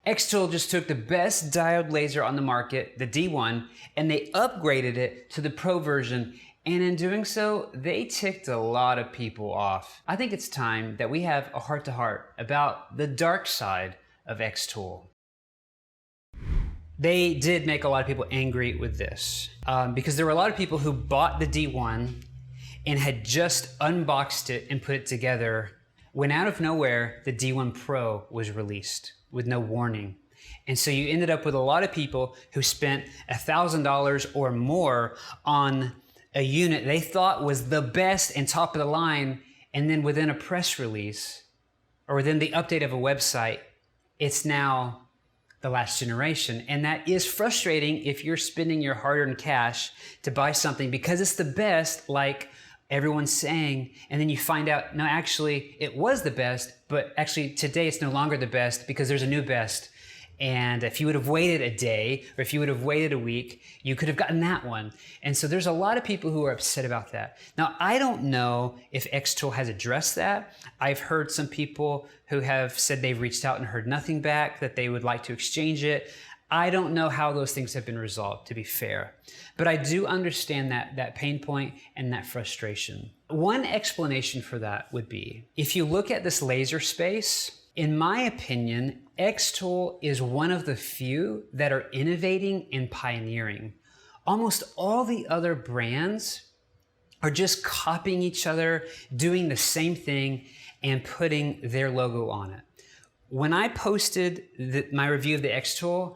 xTool just took the best diode laser on the market, the D1, and they upgraded it to the Pro version. And in doing so, they ticked a lot of people off. I think it's time that we have a heart-to-heart about the dark side of xTool. They did make a lot of people angry with this because there were a lot of people who bought the D1 and had just unboxed it and put it together when out of nowhere, the D1 Pro was released with no warning. And so you ended up with a lot of people who spent $1,000 or more on a unit they thought was the best and top of the line, and then within a press release or within the update of a website, it's now the last generation. And that is frustrating if you're spending your hard-earned cash to buy something because it's the best, like everyone's saying, and then you find out, no, actually it was the best, but actually today it's no longer the best because there's a new best. And if you would have waited a day, or if you would have waited a week, you could have gotten that one. And so there's a lot of people who are upset about that. Now, I don't know if xTool has addressed that. I've heard some people who have said they've reached out and heard nothing back, that they would like to exchange it. I don't know how those things have been resolved, to be fair. But I do understand that pain point and that frustration. One explanation for that would be, if you look at this laser space, in my opinion, xTool is one of the few that are innovating and pioneering. Almost all the other brands are just copying each other, doing the same thing, and putting their logo on it. When I posted my review of the xTool,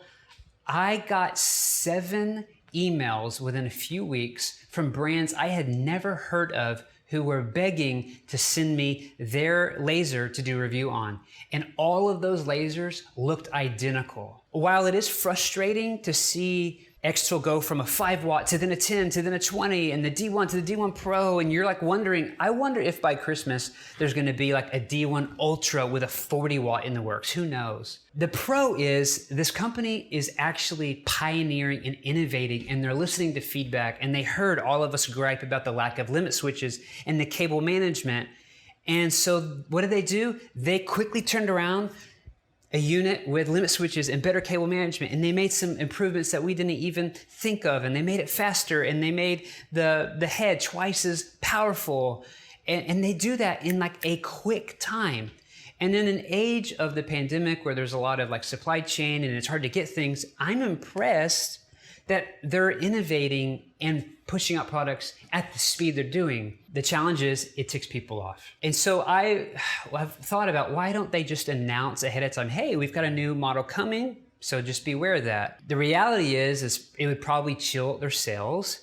I got 7 emails within a few weeks from brands I had never heard of who were begging to send me their laser to do a review on. And all of those lasers looked identical. While it is frustrating to see xTool go from a 5 watt to then a 10 to then a 20 and the D1 to the D1 Pro, and you're like wondering, I wonder if by Christmas there's gonna be like a D1 Ultra with a 40 watt in the works, who knows? The pro is, this company is actually pioneering and innovating, and they're listening to feedback, and they heard all of us gripe about the lack of limit switches and the cable management. And so what did they do? They quickly turned around a unit with limit switches and better cable management, and they made some improvements that we didn't even think of, and they made it faster, and they made the head twice as powerful, and they do that in like a quick time. And in an age of the pandemic where there's a lot of like supply chain and it's hard to get things, I'm impressed that they're innovating and pushing out products at the speed they're doing. The challenge is it ticks people off. And so I've thought about, why don't they just announce ahead of time, hey, we've got a new model coming, so just be aware of that. The reality is it would probably chill their sales.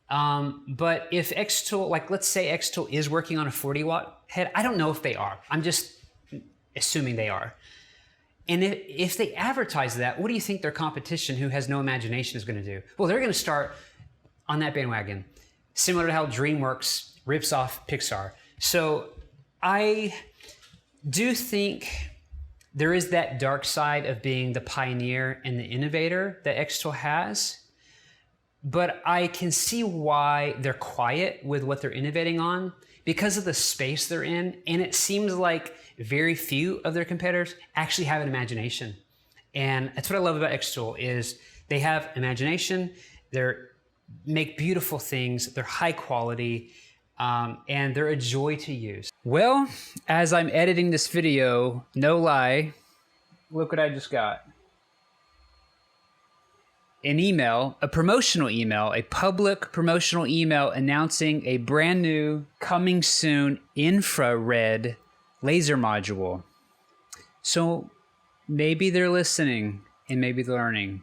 But if xTool, like let's say xTool is working on a 40 watt head, I don't know if they are. I'm just assuming they are. And if they advertise that, what do you think their competition who has no imagination is gonna do? Well, they're gonna start on that bandwagon, similar to how DreamWorks rips off Pixar. So I do think there is that dark side of being the pioneer and the innovator that xTool has, but I can see why they're quiet with what they're innovating on because of the space they're in, and it seems like very few of their competitors actually have an imagination. And that's what I love about xTool is they have imagination, they make beautiful things, they're high quality, and they're a joy to use. Well, as I'm editing this video, no lie, look what I just got. An email, a promotional email, a public promotional email announcing a brand new, coming soon infrared laser module. So maybe they're listening and maybe they're learning.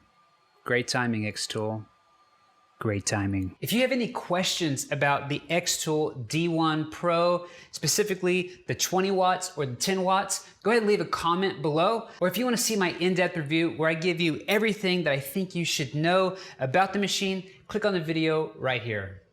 Great timing, xTool. Great timing. If you have any questions about the xTool D1 Pro, specifically the 20 watts or the 10 watts, go ahead and leave a comment below. Or if you want to see my in-depth review where I give you everything that I think you should know about the machine, click on the video right here.